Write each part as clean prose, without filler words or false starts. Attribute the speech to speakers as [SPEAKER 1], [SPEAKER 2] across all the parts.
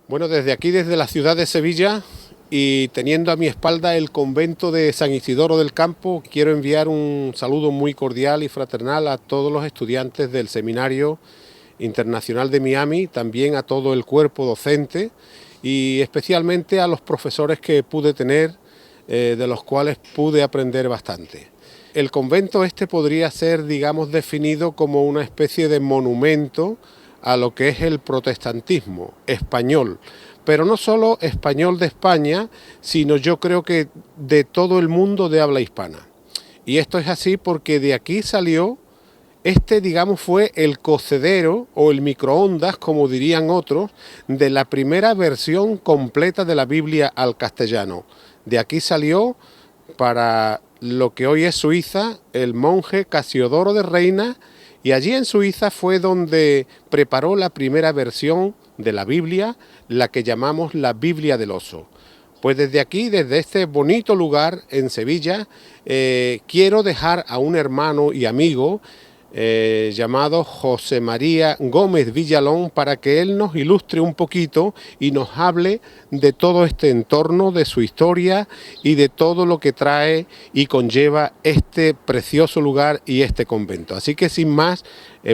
[SPEAKER 1] Bueno, desde aquí, desde la ciudad de Sevilla y teniendo a mi espalda el convento de San Isidoro del Campo, quiero enviar un saludo muy cordial y fraternal a todos los estudiantes del Seminario Internacional de Miami, también a todo el cuerpo docente y especialmente a los profesores que pude tener, de los cuales pude aprender bastante. El convento este podría ser, digamos, definido como una especie de monumento a lo que es el protestantismo español, pero no solo español de España, sino yo creo que de todo el mundo de habla hispana. Y esto es así porque de aquí salió, digamos, fue el cocedero o el microondas, como dirían otros, de la primera versión completa de la Biblia al castellano. De aquí salió, para lo que hoy es Suiza, el monje Casiodoro de Reina, y allí en Suiza fue donde preparó la primera versión de la Biblia, la que llamamos la Biblia del Oso. Pues desde aquí, desde este bonito lugar en Sevilla, quiero dejar a un hermano y amigo llamado José María Gómez Villalón para que él nos ilustre un poquito y nos hable de todo este entorno, de su historia y de todo lo que trae y conlleva este precioso lugar y este convento. Así que sin más,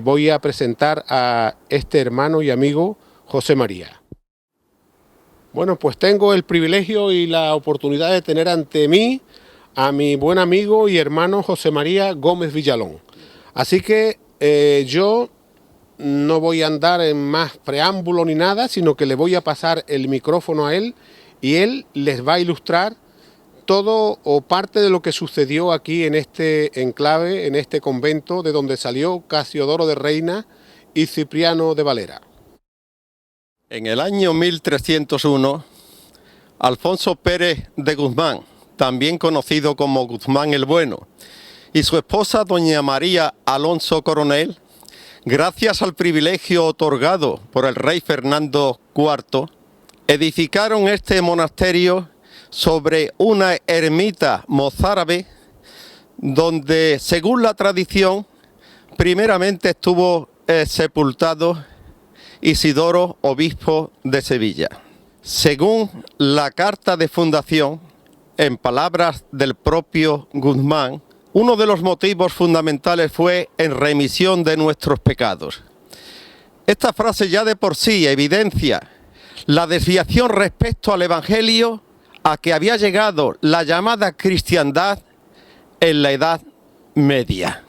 [SPEAKER 1] voy a presentar a este hermano y amigo José María. Bueno, pues tengo el privilegio y la oportunidad de tener ante mí a mi buen amigo y hermano José María Gómez Villalón. Así que yo no voy a andar en más preámbulo ni nada, sino que le voy a pasar el micrófono a él y él les va a ilustrar todo o parte de lo que sucedió aquí en este enclave, en este convento de donde salió Casiodoro de Reina y Cipriano de Valera.
[SPEAKER 2] En el año 1301, Alfonso Pérez de Guzmán, también conocido como Guzmán el Bueno, y su esposa doña María Alonso Coronel, gracias al privilegio otorgado por el rey Fernando IV, edificaron este monasterio sobre una ermita mozárabe donde, según la tradición, primeramente estuvo sepultado Isidoro, obispo de Sevilla. Según la carta de fundación, en palabras del propio Guzmán, uno de los motivos fundamentales fue en remisión de nuestros pecados. Esta frase ya de por sí evidencia la desviación respecto al Evangelio a que había llegado la llamada cristiandad en la Edad Media.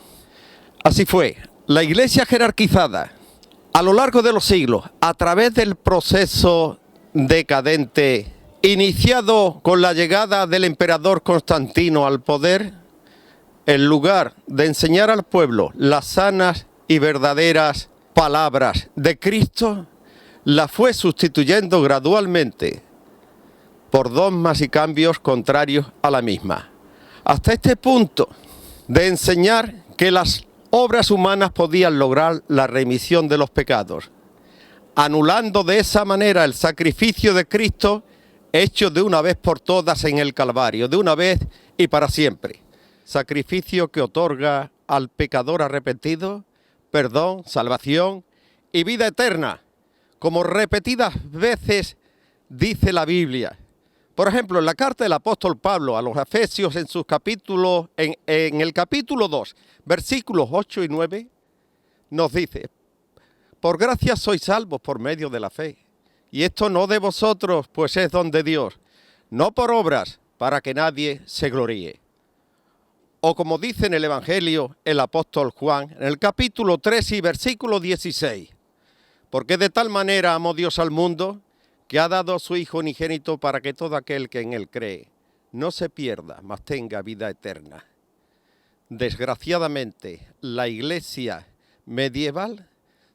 [SPEAKER 2] Así fue, la Iglesia jerarquizada a lo largo de los siglos, a través del proceso decadente iniciado con la llegada del emperador Constantino al poder, en lugar de enseñar al pueblo las sanas y verdaderas palabras de Cristo, la fue sustituyendo gradualmente por dogmas y cambios contrarios a la misma, hasta este punto de enseñar que las obras humanas podían lograr la remisión de los pecados, anulando de esa manera el sacrificio de Cristo hecho de una vez por todas en el Calvario, de una vez y para siempre. Sacrificio que otorga al pecador arrepentido perdón, salvación y vida eterna, como repetidas veces dice la Biblia. Por ejemplo, en la carta del apóstol Pablo a los Efesios, en sus capítulos, en el capítulo 2, versículos 8 y 9, nos dice: por gracia sois salvos por medio de la fe, y esto no de vosotros, pues es don de Dios, no por obras, para que nadie se gloríe. O como dice en el Evangelio el apóstol Juan, en el capítulo 3 y versículo 16, porque de tal manera amó Dios al mundo, que ha dado a su Hijo unigénito para que todo aquel que en él cree no se pierda, mas tenga vida eterna. Desgraciadamente, la Iglesia medieval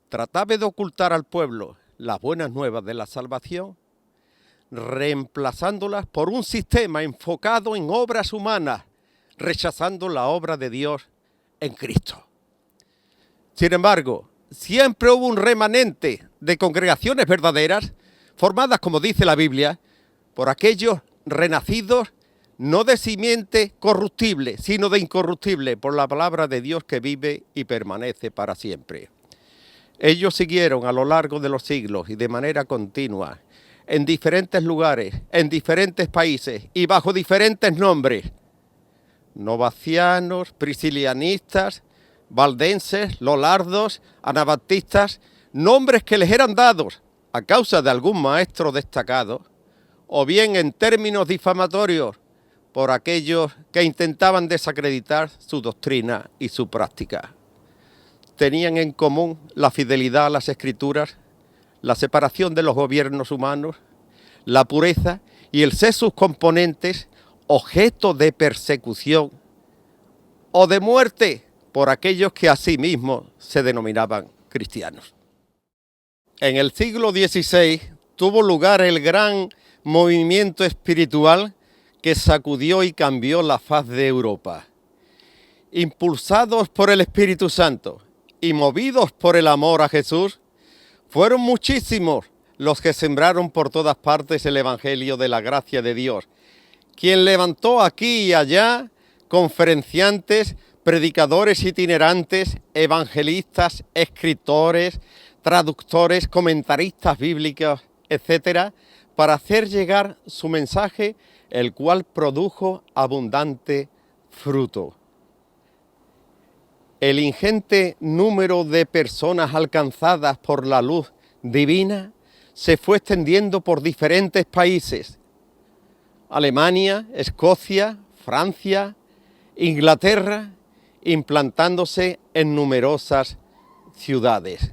[SPEAKER 2] trataba de ocultar al pueblo las buenas nuevas de la salvación, reemplazándolas por un sistema enfocado en obras humanas, rechazando la obra de Dios en Cristo. Sin embargo, siempre hubo un remanente de congregaciones verdaderas, formadas, como dice la Biblia, por aquellos renacidos no de simiente corruptible, sino de incorruptible, por la palabra de Dios que vive y permanece para siempre. Ellos siguieron a lo largo de los siglos y de manera continua en diferentes lugares, en diferentes países y bajo diferentes nombres. Novacianos, priscilianistas, valdenses, lolardos, anabaptistas, nombres que les eran dados a causa de algún maestro destacado, o bien en términos difamatorios por aquellos que intentaban desacreditar su doctrina y su práctica. Tenían en común la fidelidad a las Escrituras, la separación de los gobiernos humanos, la pureza y el ser sus componentes objeto de persecución o de muerte por aquellos que a sí mismos se denominaban cristianos. En el siglo XVI tuvo lugar el gran movimiento espiritual que sacudió y cambió la faz de Europa. Impulsados por el Espíritu Santo y movidos por el amor a Jesús, fueron muchísimos los que sembraron por todas partes el Evangelio de la gracia de Dios, quien levantó aquí y allá conferenciantes, predicadores itinerantes, evangelistas, escritores, traductores, comentaristas bíblicos, etcétera, para hacer llegar su mensaje, el cual produjo abundante fruto. El ingente número de personas alcanzadas por la luz divina se fue extendiendo por diferentes países: Alemania, Escocia, Francia, Inglaterra, implantándose en numerosas ciudades.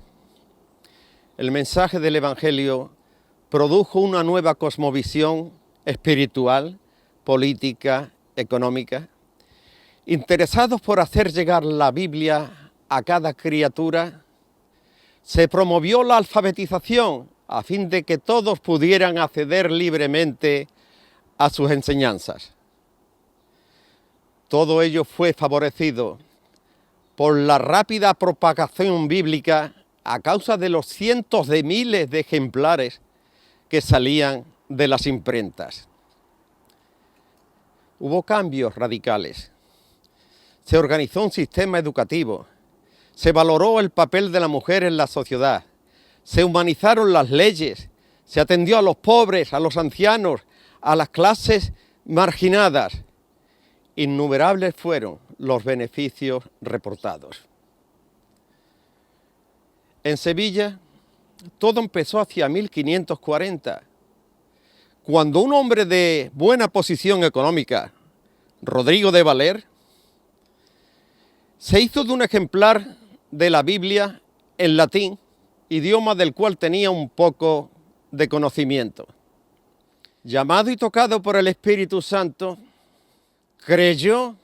[SPEAKER 2] El mensaje del Evangelio produjo una nueva cosmovisión espiritual, política, económica. Interesados por hacer llegar la Biblia a cada criatura, se promovió la alfabetización a fin de que todos pudieran acceder libremente a sus enseñanzas. Todo ello fue favorecido por la rápida propagación bíblica a causa de los cientos de miles de ejemplares que salían de las imprentas. Hubo cambios radicales. Se organizó un sistema educativo. Se valoró el papel de la mujer en la sociedad. Se humanizaron las leyes. Se atendió a los pobres, a los ancianos, a las clases marginadas. Innumerables fueron los beneficios reportados. En Sevilla, todo empezó hacia 1540, cuando un hombre de buena posición económica, Rodrigo de Valer, se hizo de un ejemplar de la Biblia en latín, idioma del cual tenía un poco de conocimiento. Llamado y tocado por el Espíritu Santo, creyó,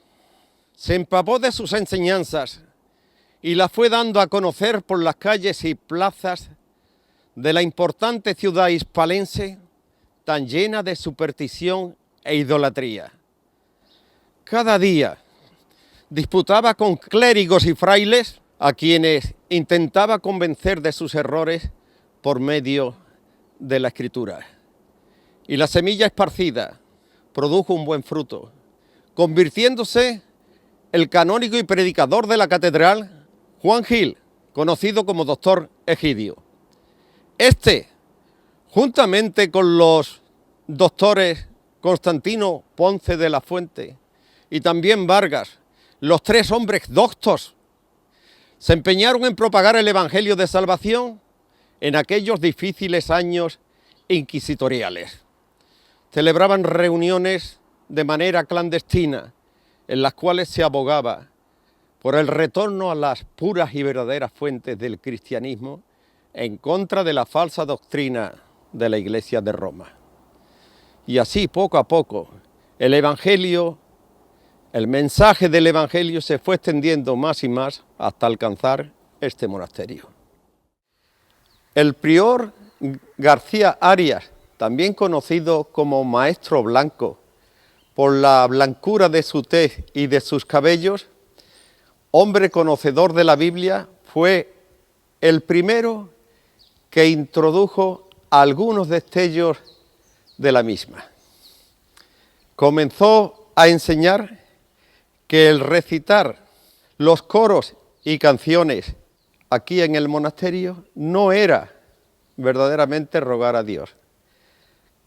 [SPEAKER 2] se empapó de sus enseñanzas y las fue dando a conocer por las calles y plazas de la importante ciudad hispalense, tan llena de superstición e idolatría. Cada día disputaba con clérigos y frailes a quienes intentaba convencer de sus errores por medio de la Escritura. Y la semilla esparcida produjo un buen fruto, convirtiéndose el canónigo y predicador de la catedral, Juan Gil, conocido como Doctor Egidio. Este, juntamente con los doctores Constantino Ponce de la Fuente y también Vargas, los tres hombres doctos, se empeñaron en propagar el Evangelio de salvación en aquellos difíciles años inquisitoriales. Celebraban reuniones de manera clandestina, en las cuales se abogaba por el retorno a las puras y verdaderas fuentes del cristianismo en contra de la falsa doctrina de la Iglesia de Roma. Y así, poco a poco, el mensaje del Evangelio se fue extendiendo más y más hasta alcanzar este monasterio. El prior García Arias, también conocido como Maestro Blanco, por la blancura de su tez y de sus cabellos, hombre conocedor de la Biblia, fue el primero que introdujo algunos destellos de la misma. Comenzó a enseñar que el recitar los coros y canciones aquí en el monasterio no era verdaderamente rogar a Dios,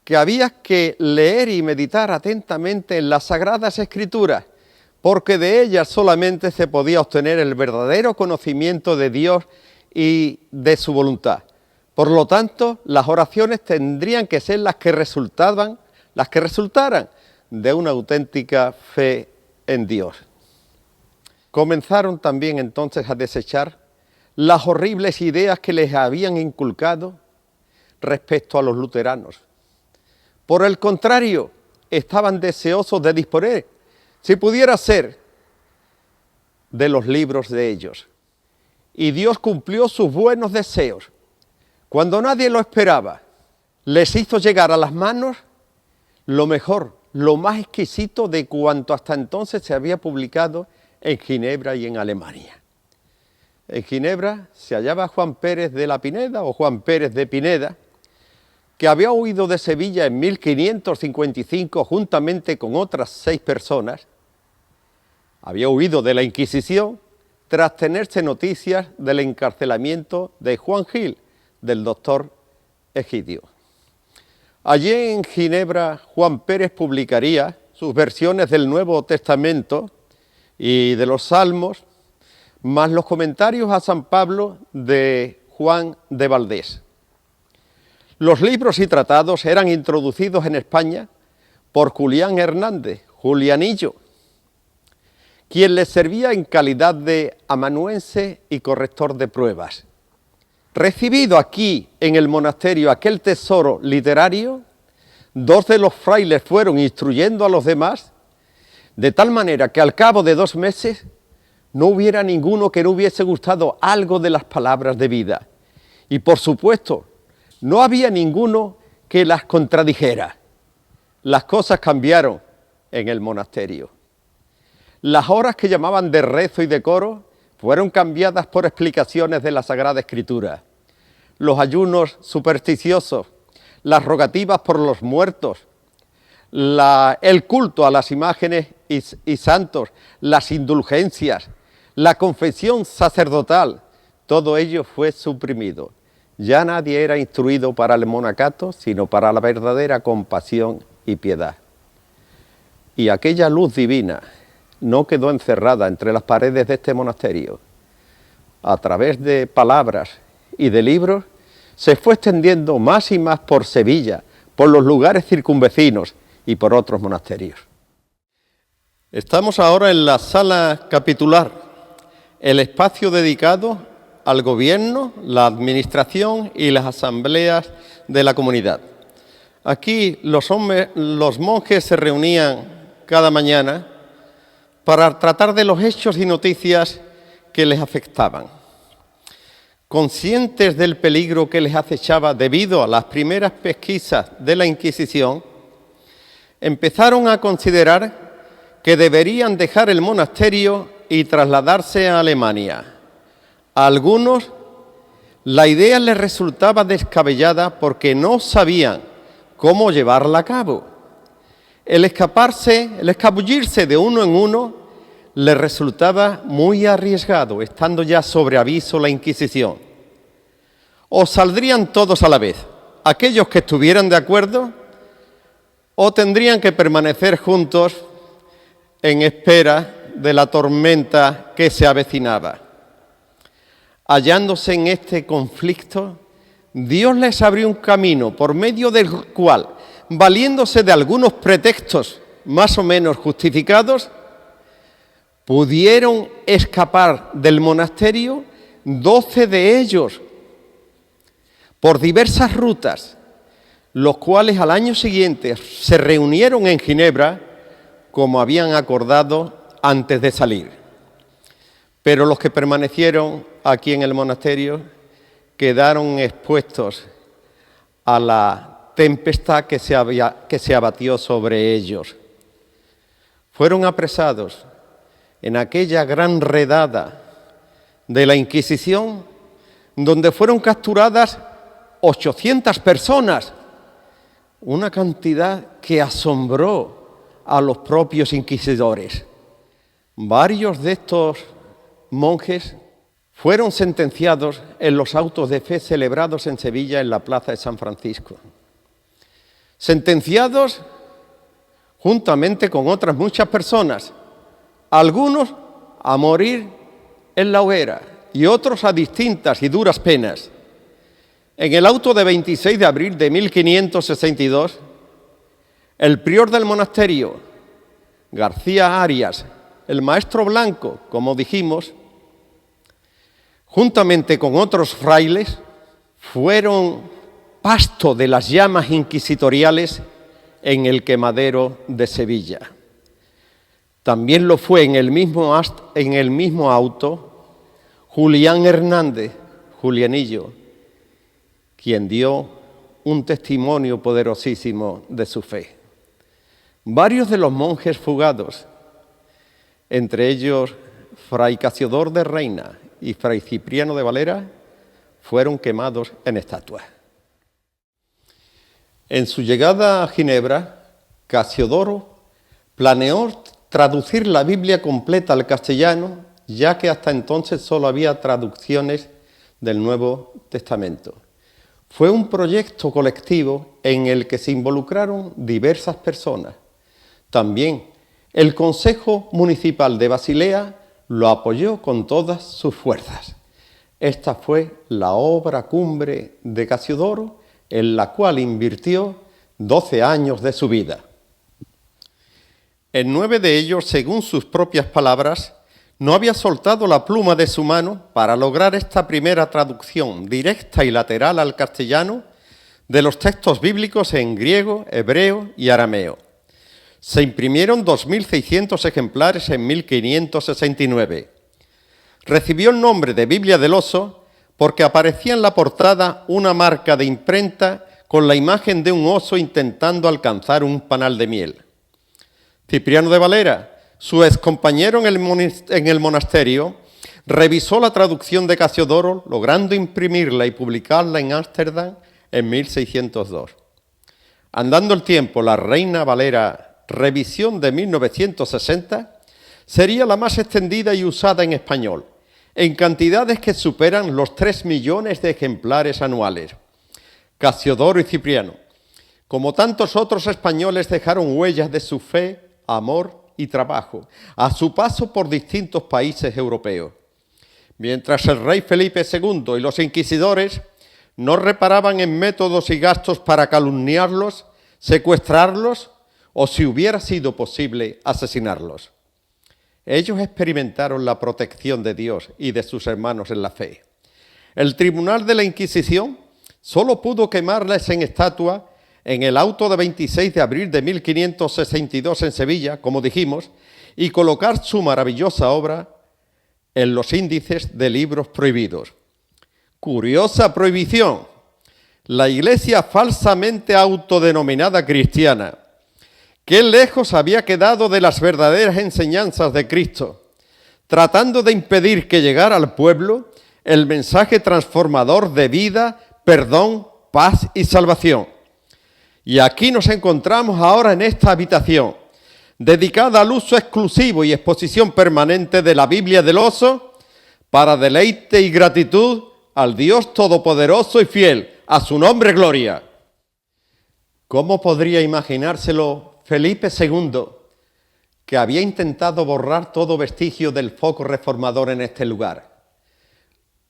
[SPEAKER 2] que había que leer y meditar atentamente en las Sagradas Escrituras, porque de ellas solamente se podía obtener el verdadero conocimiento de Dios y de su voluntad. Por lo tanto, las oraciones tendrían que ser las que resultaran de una auténtica fe en Dios. Comenzaron también entonces a desechar las horribles ideas que les habían inculcado respecto a los luteranos. Por el contrario, estaban deseosos de disponer, si pudiera ser, de los libros de ellos. Y Dios cumplió sus buenos deseos. Cuando nadie lo esperaba, les hizo llegar a las manos lo mejor, lo más exquisito de cuanto hasta entonces se había publicado en Ginebra y en Alemania. En Ginebra se hallaba Juan Pérez de la Pineda, o Juan Pérez de Pineda, que había huido de Sevilla en 1555 juntamente con otras 6 personas. Había huido de la Inquisición tras tenerse noticias del encarcelamiento de Juan Gil, del doctor Egidio. Allí en Ginebra, Juan Pérez publicaría sus versiones del Nuevo Testamento y de los Salmos, más los comentarios a San Pablo de Juan de Valdés. Los libros y tratados eran introducidos en España por Julián Hernández, Julianillo, quien les servía en calidad de amanuense y corrector de pruebas. Recibido aquí en el monasterio aquel tesoro literario, 2 de los frailes fueron instruyendo a los demás, de tal manera que al cabo de 2 meses no hubiera ninguno que no hubiese gustado algo de las palabras de vida. Y por supuesto, no había ninguno que las contradijera. Las cosas cambiaron en el monasterio. Las horas que llamaban de rezo y de coro fueron cambiadas por explicaciones de la Sagrada Escritura. Los ayunos supersticiosos, las rogativas por los muertos, el culto a las imágenes y santos, las indulgencias, la confesión sacerdotal, todo ello fue suprimido. Ya nadie era instruido para el monacato, sino para la verdadera compasión y piedad. Y aquella luz divina no quedó encerrada entre las paredes de este monasterio. A través de palabras y de libros, se fue extendiendo más y más por Sevilla, por los lugares circunvecinos y por otros monasterios. Estamos ahora en la sala capitular, el espacio dedicado al gobierno, la administración y las asambleas de la comunidad. Aquí los monjes se reunían cada mañana para tratar de los hechos y noticias que les afectaban. Conscientes del peligro que les acechaba debido a las primeras pesquisas de la Inquisición, empezaron a considerar que deberían dejar el monasterio y trasladarse a Alemania. A algunos la idea les resultaba descabellada porque no sabían cómo llevarla a cabo. El escabullirse de uno en uno les resultaba muy arriesgado, estando ya sobre aviso la Inquisición. O saldrían todos a la vez, aquellos que estuvieran de acuerdo, o tendrían que permanecer juntos en espera de la tormenta que se avecinaba. Hallándose en este conflicto, Dios les abrió un camino por medio del cual, valiéndose de algunos pretextos más o menos justificados, pudieron escapar del monasterio 12 de ellos por diversas rutas, los cuales al año siguiente se reunieron en Ginebra como habían acordado antes de salir. Pero los que permanecieron aquí en el monasterio quedaron expuestos a la tempestad que se abatió sobre ellos. Fueron apresados en aquella gran redada de la Inquisición, donde fueron capturadas 800 personas, una cantidad que asombró a los propios inquisidores. Varios de estos monjes fueron sentenciados en los autos de fe celebrados en Sevilla en la plaza de San Francisco. sentenciados juntamente con otras muchas personas, algunos a morir en la hoguera y otros a distintas y duras penas. En el auto de 26 de abril de 1562, el prior del monasterio, García Arias, el maestro blanco, como dijimos, juntamente con otros frailes, fueron pasto de las llamas inquisitoriales en el quemadero de Sevilla. También lo fue en el mismo auto Julián Hernández, Julianillo, quien dio un testimonio poderosísimo de su fe. Varios de los monjes fugados, entre ellos Fray Casiodoro de Reina y Fray Cipriano de Valera, fueron quemados en estatuas. En su llegada a Ginebra, Casiodoro planeó traducir la Biblia completa al castellano, ya que hasta entonces solo había traducciones del Nuevo Testamento. Fue un proyecto colectivo en el que se involucraron diversas personas. También el Consejo Municipal de Basilea lo apoyó con todas sus fuerzas. Esta fue la obra cumbre de Casiodoro, en la cual invirtió 12 años de su vida. En 9 de ellos, según sus propias palabras, no había soltado la pluma de su mano para lograr esta primera traducción directa y lateral al castellano de los textos bíblicos en griego, hebreo y arameo. Se imprimieron 2.600 ejemplares en 1569. Recibió el nombre de Biblia del Oso porque aparecía en la portada una marca de imprenta con la imagen de un oso intentando alcanzar un panal de miel. Cipriano de Valera, su excompañero en el monasterio, revisó la traducción de Casiodoro, logrando imprimirla y publicarla en Ámsterdam en 1602. Andando el tiempo, la Reina Valera revisión de 1960 sería la más extendida y usada en español, en cantidades que superan los 3 millones de ejemplares anuales. Casiodoro y Cipriano, como tantos otros españoles, dejaron huellas de su fe, amor y trabajo a su paso por distintos países europeos. Mientras el rey Felipe II y los inquisidores no reparaban en métodos y gastos para calumniarlos, secuestrarlos o, si hubiera sido posible, asesinarlos. Ellos experimentaron la protección de Dios y de sus hermanos en la fe. El Tribunal de la Inquisición solo pudo quemarles en estatua en el auto de 26 de abril de 1562 en Sevilla, como dijimos, y colocar su maravillosa obra en los índices de libros prohibidos. Curiosa prohibición. La Iglesia falsamente autodenominada cristiana, qué lejos había quedado de las verdaderas enseñanzas de Cristo, tratando de impedir que llegara al pueblo el mensaje transformador de vida, perdón, paz y salvación. Y aquí nos encontramos ahora en esta habitación, dedicada al uso exclusivo y exposición permanente de la Biblia del Oso, para deleite y gratitud al Dios Todopoderoso y fiel, a su nombre gloria. ¿Cómo podría imaginárselo Felipe II, que había intentado borrar todo vestigio del foco reformador en este lugar?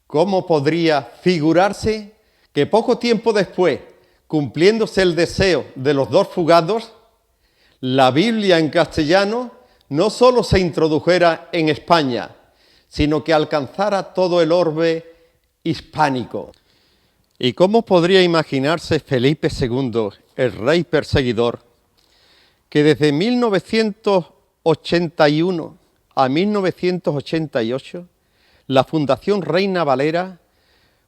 [SPEAKER 2] ¿Cómo podría figurarse que poco tiempo después, cumpliéndose el deseo de los dos fugados, la Biblia en castellano no solo se introdujera en España, sino que alcanzara todo el orbe hispánico? ¿Y cómo podría imaginarse Felipe II, el rey perseguidor, que desde 1981 a 1988 la Fundación Reina Valera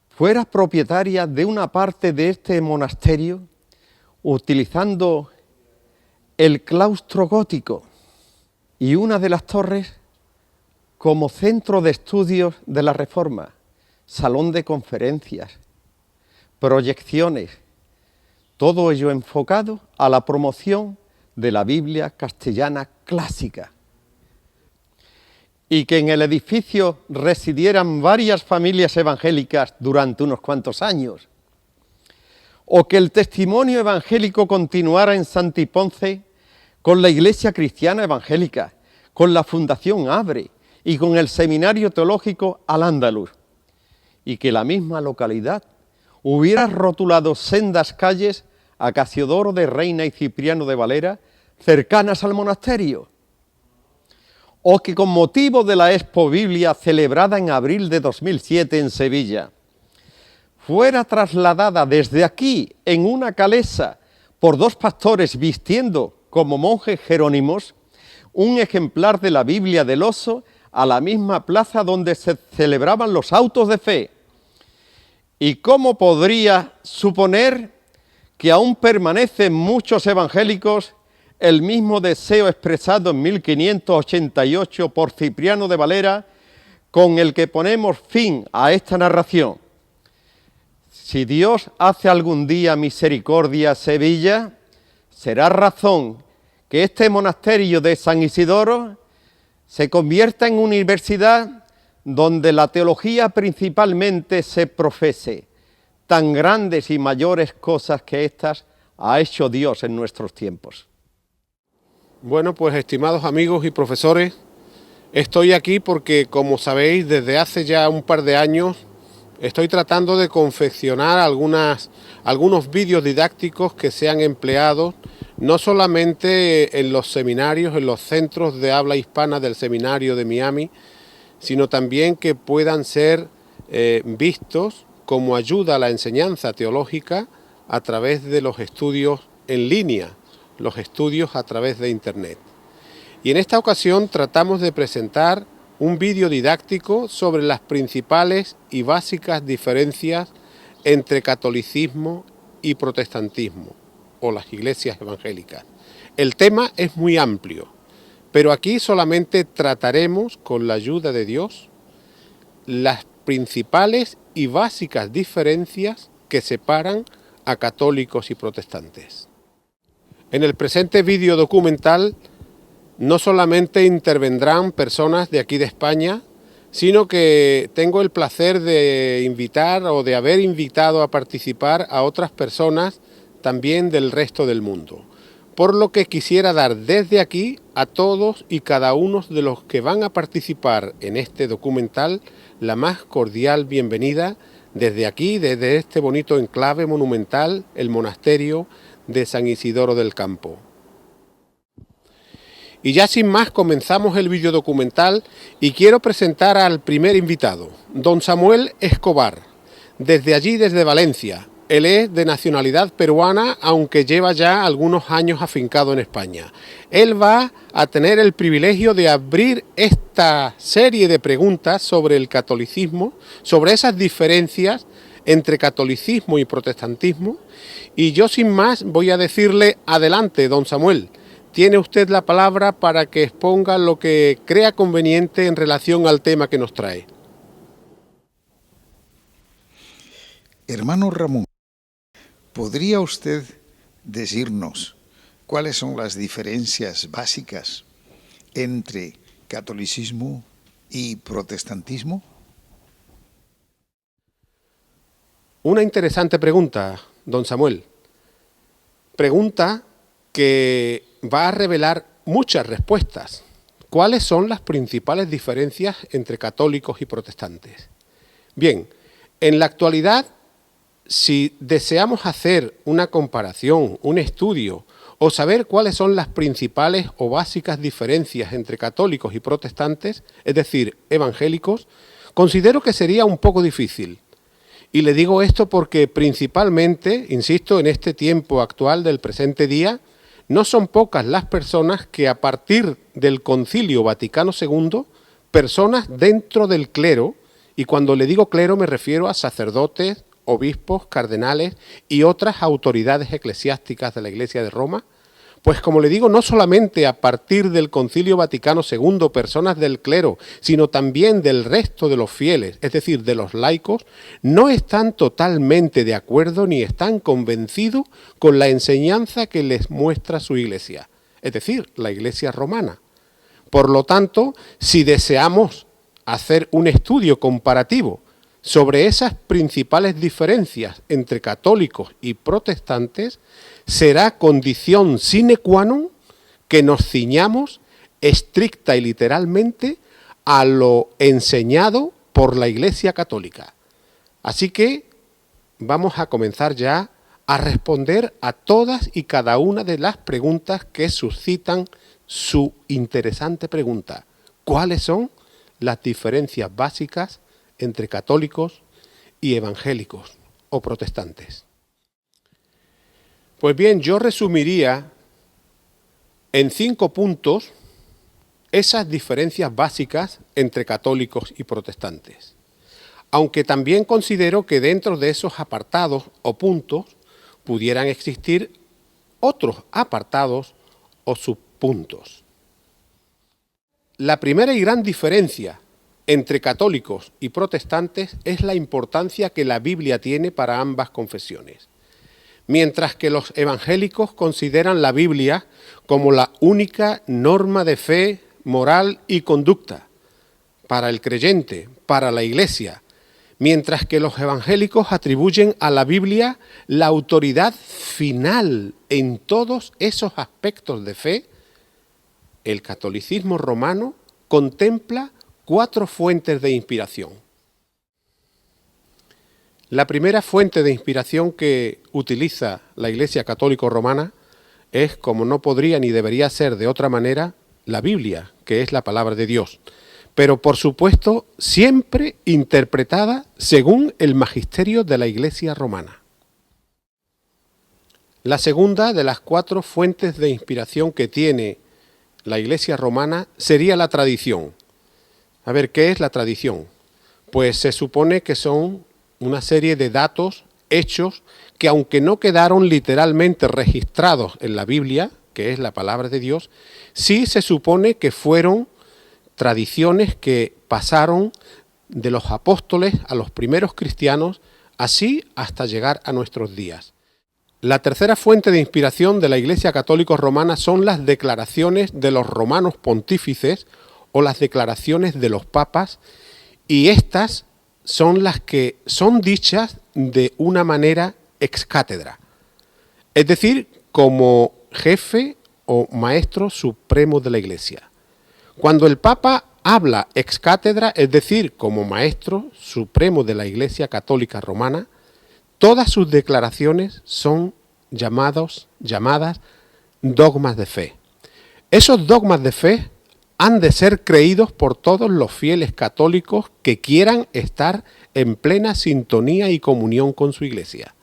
[SPEAKER 2] fuera propietaria de una parte de este monasterio, utilizando el claustro gótico y una de las torres como centro de estudios de la Reforma, salón de conferencias, proyecciones, todo ello enfocado a la promoción de la Biblia castellana clásica, y que en el edificio residieran varias familias evangélicas durante unos cuantos años. o que el testimonio evangélico continuara en Santiponce con la Iglesia Cristiana Evangélica, con la Fundación Abre y con el Seminario Teológico Al-Ándalus, y que la misma localidad hubiera rotulado sendas calles a Casiodoro de Reina y Cipriano de Valera cercanas al monasterio, o que con motivo de la Expo Biblia celebrada en abril de 2007 en Sevilla, fuera trasladada desde aquí en una calesa por dos pastores vistiendo como monjes jerónimos un ejemplar de la Biblia del Oso a la misma plaza donde se celebraban los autos de fe. ¿Y cómo podría suponer que aún permanecen muchos evangélicos el mismo deseo expresado en 1588 por Cipriano de Valera, con el que ponemos fin a esta narración? Si Dios hace algún día misericordia a Sevilla, será razón que este monasterio de San Isidoro se convierta en universidad donde la teología principalmente se profese. Tan grandes y mayores cosas que estas ha hecho Dios en nuestros tiempos.
[SPEAKER 1] Bueno, pues estimados amigos y profesores, estoy aquí porque, como sabéis, desde hace ya un par de años estoy tratando de confeccionar algunos vídeos didácticos que sean empleados no solamente en los seminarios, en los centros de habla hispana del seminario de Miami, sino también que puedan ser vistos como ayuda a la enseñanza teológica a través de los estudios en línea, los estudios a través de Internet. Y en esta ocasión tratamos de presentar un vídeo didáctico sobre las principales y básicas diferencias entre catolicismo y protestantismo, o las iglesias evangélicas. El tema es muy amplio, pero aquí solamente trataremos, con la ayuda de Dios, las principales y básicas diferencias que separan a católicos y protestantes. En el presente vídeo documental no solamente intervendrán personas de aquí de España, sino que tengo el placer de invitar o de haber invitado a participar a otras personas también del resto del mundo. Por lo que quisiera dar desde aquí a todos y cada uno de los que van a participar en este documental la más cordial bienvenida desde aquí, desde este bonito enclave monumental, el monasterio de San Isidoro del Campo. Y ya sin más comenzamos el vídeo documental y quiero presentar al primer invitado, don Samuel Escobar, desde Valencia. Él es de nacionalidad peruana, aunque lleva ya algunos años afincado en España. Él va a tener el privilegio de abrir esta serie de preguntas sobre el catolicismo, sobre esas diferencias entre catolicismo y protestantismo. Y yo sin más voy a decirle, adelante, don Samuel. Tiene usted la palabra para que exponga lo que crea conveniente en relación al tema que nos trae.
[SPEAKER 3] Hermano Ramón, ¿podría usted decirnos cuáles son las diferencias básicas entre catolicismo y protestantismo?
[SPEAKER 1] Una interesante pregunta, don Samuel. Pregunta que va a revelar muchas respuestas. ¿Cuáles son las principales diferencias entre católicos y protestantes? Bien, en la actualidad, si deseamos hacer una comparación, un estudio, o saber cuáles son las principales o básicas diferencias entre católicos y protestantes, es decir, evangélicos, considero que sería un poco difícil. Y le digo esto porque principalmente, insisto, en este tiempo actual del presente día, no son pocas las personas que a partir del Concilio Vaticano II, personas dentro del clero, y cuando le digo clero me refiero a sacerdotes, obispos, cardenales y otras autoridades eclesiásticas de la Iglesia de Roma, pues como le digo, no solamente a partir del Concilio Vaticano II, personas del clero, sino también del resto de los fieles, es decir, de los laicos, no están totalmente de acuerdo ni están convencidos con la enseñanza que les muestra su Iglesia, es decir, la Iglesia romana. Por lo tanto, si deseamos hacer un estudio comparativo sobre esas principales diferencias entre católicos y protestantes será condición sine qua non que nos ciñamos estricta y literalmente a lo enseñado por la Iglesia Católica. Así que vamos a comenzar ya a responder a todas y cada una de las preguntas que suscitan su interesante pregunta. ¿Cuáles son las diferencias básicas entre católicos y evangélicos o protestantes? Pues bien, yo resumiría en 5 puntos esas diferencias básicas entre católicos y protestantes. Aunque también considero que dentro de esos apartados o puntos pudieran existir otros apartados o subpuntos. La primera y gran diferencia entre católicos y protestantes es la importancia que la Biblia tiene para ambas confesiones. Mientras que los evangélicos consideran la Biblia como la única norma de fe, moral y conducta para el creyente, para la Iglesia, mientras que los evangélicos atribuyen a la Biblia la autoridad final en todos esos aspectos de fe, el catolicismo romano contempla 4 fuentes de inspiración. La primera fuente de inspiración que utiliza la Iglesia Católica Romana es, como no podría ni debería ser de otra manera, la Biblia, que es la palabra de Dios, pero por supuesto siempre interpretada según el magisterio de la Iglesia Romana. La segunda de las 4 fuentes de inspiración que tiene la Iglesia Romana sería la tradición. A ver, ¿qué es la tradición? Pues se supone que son una serie de datos, hechos, que aunque no quedaron literalmente registrados en la Biblia, que es la palabra de Dios, sí se supone que fueron tradiciones que pasaron de los apóstoles a los primeros cristianos, así hasta llegar a nuestros días. La tercera fuente de inspiración de la Iglesia Católica Romana son las declaraciones de los romanos pontífices o las declaraciones de los papas, y estas son las que son dichas de una manera ex cátedra, es decir, como jefe o maestro supremo de la Iglesia. Cuando el Papa habla ex cátedra, es decir, como maestro supremo de la Iglesia Católica Romana, todas sus declaraciones son llamadas dogmas de fe. Esos dogmas de fe han de ser creídos por todos los fieles católicos que quieran estar en plena sintonía y comunión con su Iglesia,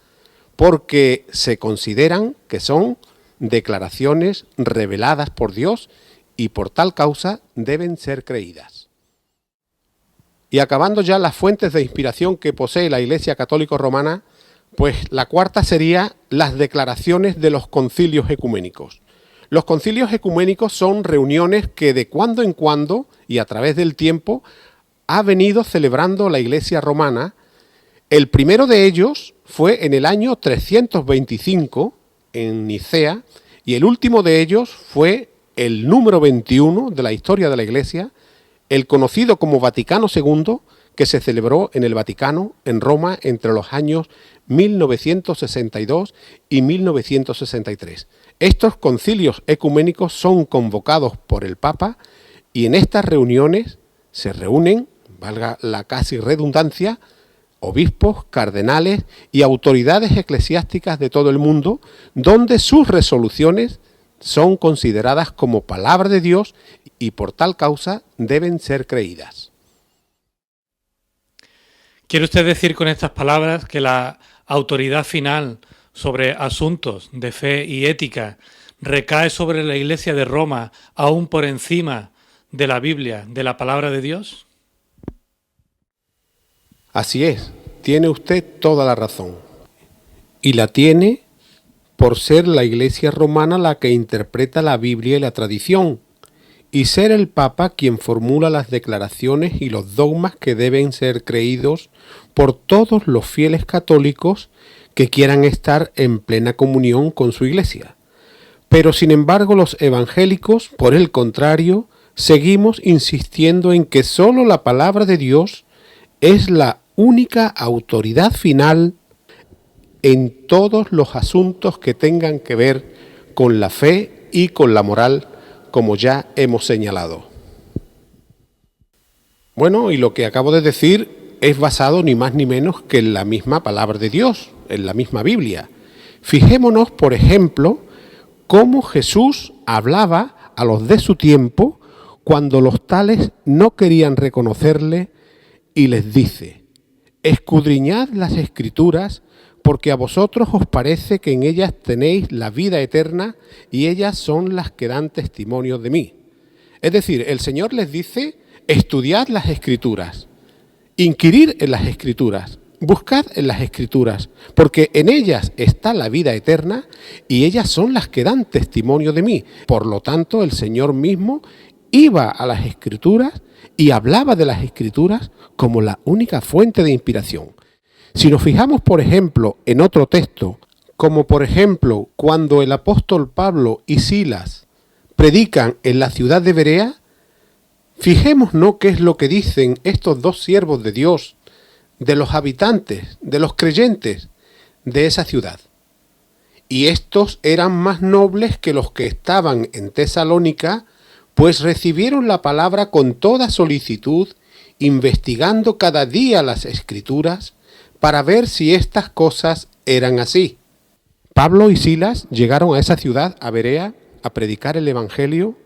[SPEAKER 1] porque se consideran que son declaraciones reveladas por Dios y por tal causa deben ser creídas. Y acabando ya las fuentes de inspiración que posee la Iglesia Católica Romana, pues la cuarta sería las declaraciones de los concilios ecuménicos. Los concilios ecuménicos son reuniones que de cuando en cuando y a través del tiempo ha venido celebrando la Iglesia Romana. El primero de ellos fue en el año 325 en Nicea y el último de ellos fue el número 21 de la historia de la Iglesia, el conocido como Vaticano II, que se celebró en el Vaticano, en Roma, entre los años 1962 y 1963. Estos concilios ecuménicos son convocados por el Papa y en estas reuniones se reúnen, valga la casi redundancia, obispos, cardenales y autoridades eclesiásticas de todo el mundo, donde sus resoluciones son consideradas como palabra de Dios y por tal causa deben ser creídas.
[SPEAKER 4] ¿Quiere usted decir con estas palabras que la autoridad final sobre asuntos de fe y ética recae sobre la Iglesia de Roma, aún por encima de la Biblia, de la palabra de Dios?
[SPEAKER 1] Así es, tiene usted toda la razón. Y la tiene por ser la Iglesia romana la que interpreta la Biblia y la tradición, y ser el Papa quien formula las declaraciones y los dogmas que deben ser creídos por todos los fieles católicos que quieran estar en plena comunión con su Iglesia. Pero sin embargo los evangélicos, por el contrario, seguimos insistiendo en que solo la palabra de Dios es la única autoridad final en todos los asuntos que tengan que ver con la fe y con la moral, como ya hemos señalado. Bueno, y lo que acabo de decir es basado ni más ni menos que en la misma palabra de Dios, en la misma Biblia. Fijémonos, por ejemplo, cómo Jesús hablaba a los de su tiempo cuando los tales no querían reconocerle y les dice: escudriñad las Escrituras, porque a vosotros os parece que en ellas tenéis la vida eterna y ellas son las que dan testimonio de mí. Es decir, el Señor les dice: estudiad las Escrituras, inquirir en las Escrituras, buscad en las Escrituras, porque en ellas está la vida eterna y ellas son las que dan testimonio de mí. Por lo tanto, el Señor mismo iba a las Escrituras y hablaba de las Escrituras como la única fuente de inspiración. Si nos fijamos, por ejemplo, en otro texto, como por ejemplo cuando el apóstol Pablo y Silas predican en la ciudad de Berea, fijémonos qué es lo que dicen estos dos siervos de Dios, de los habitantes, de los creyentes de esa ciudad. Y estos eran más nobles que los que estaban en Tesalónica, pues recibieron la palabra con toda solicitud, investigando cada día las Escrituras, para ver si estas cosas eran así. Pablo y Silas llegaron a esa ciudad, a Berea, a predicar el Evangelio,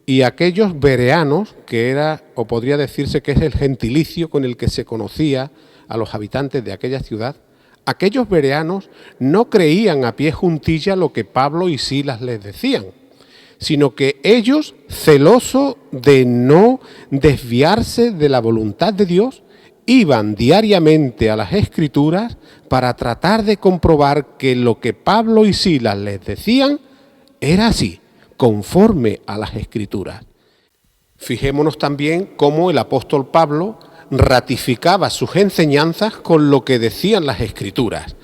[SPEAKER 1] y aquellos bereanos, que era, o podría decirse que es el gentilicio con el que se conocía a los habitantes de aquella ciudad, aquellos bereanos no creían a pie juntilla lo que Pablo y Silas les decían, sino que ellos, celosos de no desviarse de la voluntad de Dios, iban diariamente a las Escrituras para tratar de comprobar que lo que Pablo y Silas les decían era así, conforme a las Escrituras. Fijémonos también cómo el apóstol Pablo ratificaba sus enseñanzas con lo que decían las Escrituras,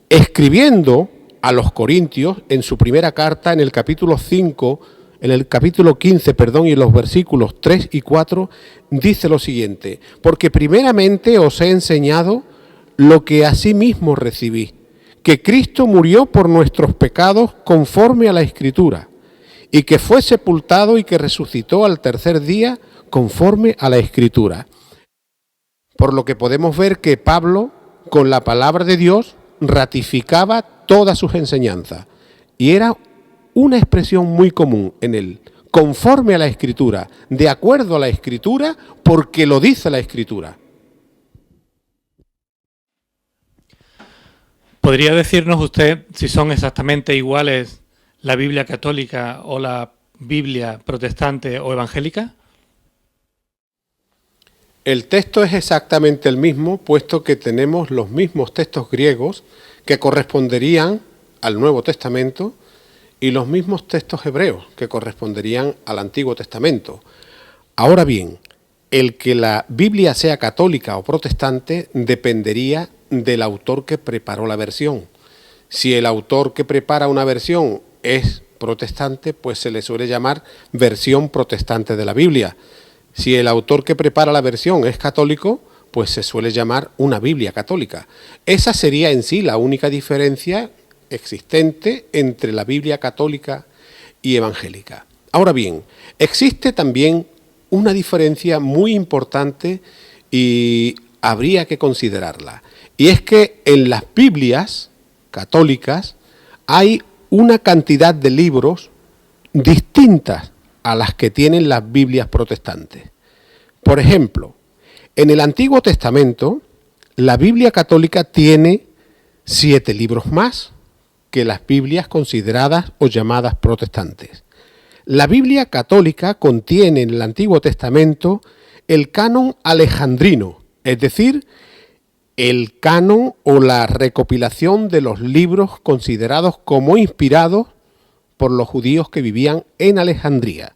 [SPEAKER 1] escribiendo a los Corintios en su primera carta, en el capítulo 5, en el capítulo 15, y en los versículos 3 y 4, dice lo siguiente: porque primeramente os he enseñado lo que asimismo recibí, que Cristo murió por nuestros pecados conforme a la Escritura, y que fue sepultado y que resucitó al tercer día conforme a la Escritura. Por lo que podemos ver que Pablo, con la palabra de Dios, ratificaba todas sus enseñanzas, y era una expresión muy común en él: conforme a la Escritura, de acuerdo a la Escritura, porque lo dice la Escritura.
[SPEAKER 4] ¿Podría decirnos usted si son exactamente iguales la Biblia católica o la Biblia protestante o evangélica?
[SPEAKER 1] El texto es exactamente el mismo, puesto que tenemos los mismos textos griegos que corresponderían al Nuevo Testamento y los mismos textos hebreos que corresponderían al Antiguo Testamento. Ahora bien, el que la Biblia sea católica o protestante dependería del autor que preparó la versión. Si el autor que prepara una versión es protestante, pues se le suele llamar versión protestante de la Biblia. Si el autor que prepara la versión es católico, pues se suele llamar una Biblia católica. Esa sería en sí la única diferencia existente entre la Biblia católica y evangélica. Ahora bien, existe también una diferencia muy importante y habría que considerarla. Y es que en las Biblias católicas hay una cantidad de libros distintas a las que tienen las Biblias protestantes. Por ejemplo, en el Antiguo Testamento, la Biblia católica tiene 7 libros más que las Biblias consideradas o llamadas protestantes. La Biblia católica contiene en el Antiguo Testamento el canon alejandrino, es decir, el canon o la recopilación de los libros considerados como inspirados por los judíos que vivían en Alejandría.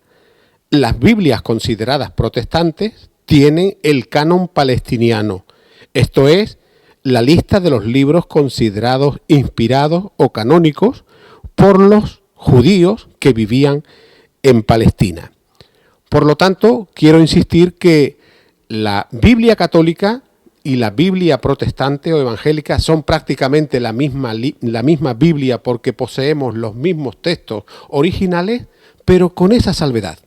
[SPEAKER 1] Las Biblias consideradas protestantes tienen el canon palestiniano, esto es, la lista de los libros considerados inspirados o canónicos por los judíos que vivían en Palestina. Por lo tanto, quiero insistir que la Biblia católica y la Biblia protestante o evangélica son prácticamente la misma Biblia porque poseemos los mismos textos originales, pero con esa salvedad,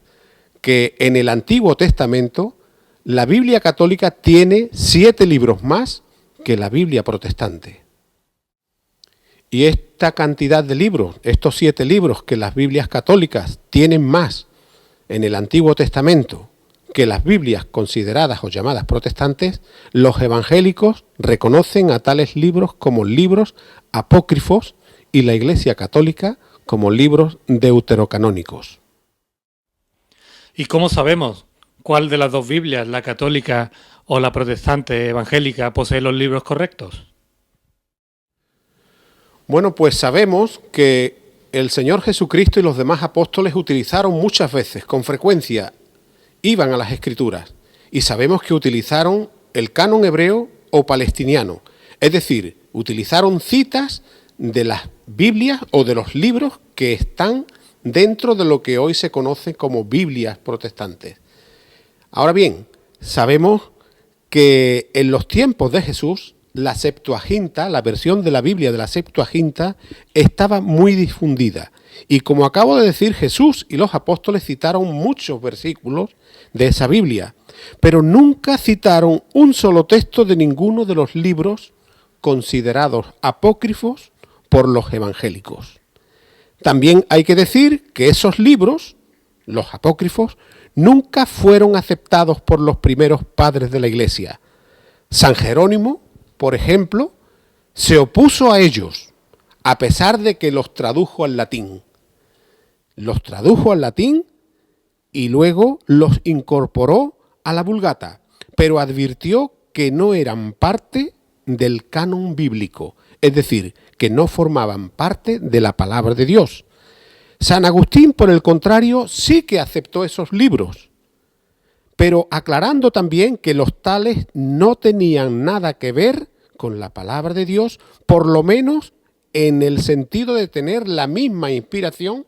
[SPEAKER 1] que en el Antiguo Testamento la Biblia católica tiene 7 libros más que la Biblia protestante. Y esta cantidad de libros, estos 7 libros que las Biblias católicas tienen más en el Antiguo Testamento que las Biblias consideradas o llamadas protestantes, los evangélicos reconocen a tales libros como libros apócrifos y la Iglesia católica como libros deuterocanónicos.
[SPEAKER 4] ¿Y cómo sabemos cuál de las dos Biblias, la católica o la protestante evangélica, posee los libros correctos?
[SPEAKER 1] Bueno, pues sabemos que el Señor Jesucristo y los demás apóstoles utilizaron muchas veces, con frecuencia, iban a las Escrituras, y sabemos que utilizaron el canon hebreo o palestiniano, es decir, utilizaron citas de las Biblias o de los libros que están dentro de lo que hoy se conoce como Biblias protestantes. Ahora bien, sabemos que en los tiempos de Jesús, la Septuaginta, la versión de la Biblia de la Septuaginta, estaba muy difundida. Y como acabo de decir, Jesús y los apóstoles citaron muchos versículos de esa Biblia, pero nunca citaron un solo texto de ninguno de los libros considerados apócrifos por los evangélicos. También hay que decir que esos libros, los apócrifos, nunca fueron aceptados por los primeros padres de la Iglesia. San Jerónimo, por ejemplo, se opuso a ellos, a pesar de que los tradujo al latín. Los tradujo al latín y luego los incorporó a la Vulgata, pero advirtió que no eran parte del canon bíblico, es decir, que no formaban parte de la palabra de Dios. San Agustín, por el contrario, sí que aceptó esos libros, pero aclarando también que los tales no tenían nada que ver con la palabra de Dios, por lo menos en el sentido de tener la misma inspiración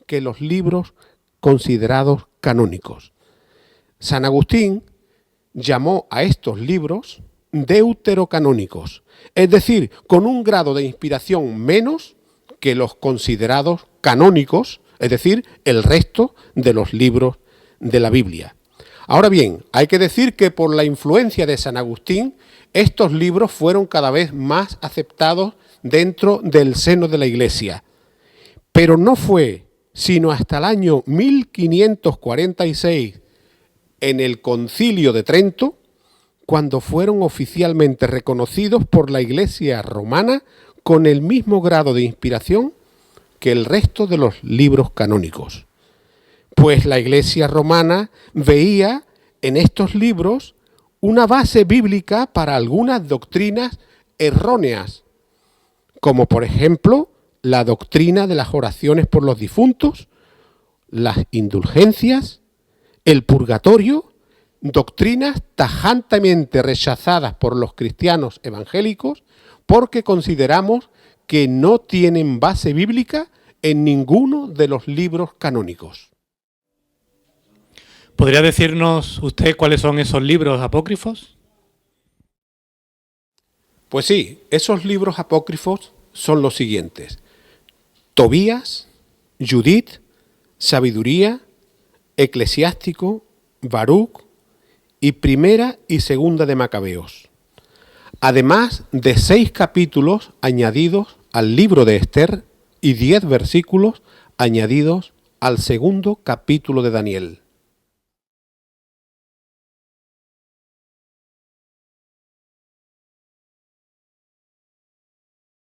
[SPEAKER 1] que los libros considerados canónicos. San Agustín llamó a estos libros deuterocanónicos, es decir, con un grado de inspiración menos que los considerados canónicos, es decir, el resto de los libros de la Biblia. Ahora bien, hay que decir que por la influencia de San Agustín, estos libros fueron cada vez más aceptados dentro del seno de la Iglesia. Pero no fue sino hasta el año 1546, en el Concilio de Trento, cuando fueron oficialmente reconocidos por la Iglesia romana con el mismo grado de inspiración que el resto de los libros canónicos. Pues la Iglesia romana veía en estos libros una base bíblica para algunas doctrinas erróneas, como por ejemplo la doctrina de las oraciones por los difuntos, las indulgencias, el purgatorio, doctrinas tajantemente rechazadas por los cristianos evangélicos porque consideramos que no tienen base bíblica en ninguno de los libros canónicos.
[SPEAKER 4] ¿Podría decirnos usted cuáles son esos libros apócrifos?
[SPEAKER 1] Pues sí, esos libros apócrifos son los siguientes: Tobías, Judith, Sabiduría, Eclesiástico, Baruch y Primera y Segunda de Macabeos, además de 6 capítulos añadidos al libro de Esther y 10 versículos añadidos al segundo capítulo de Daniel.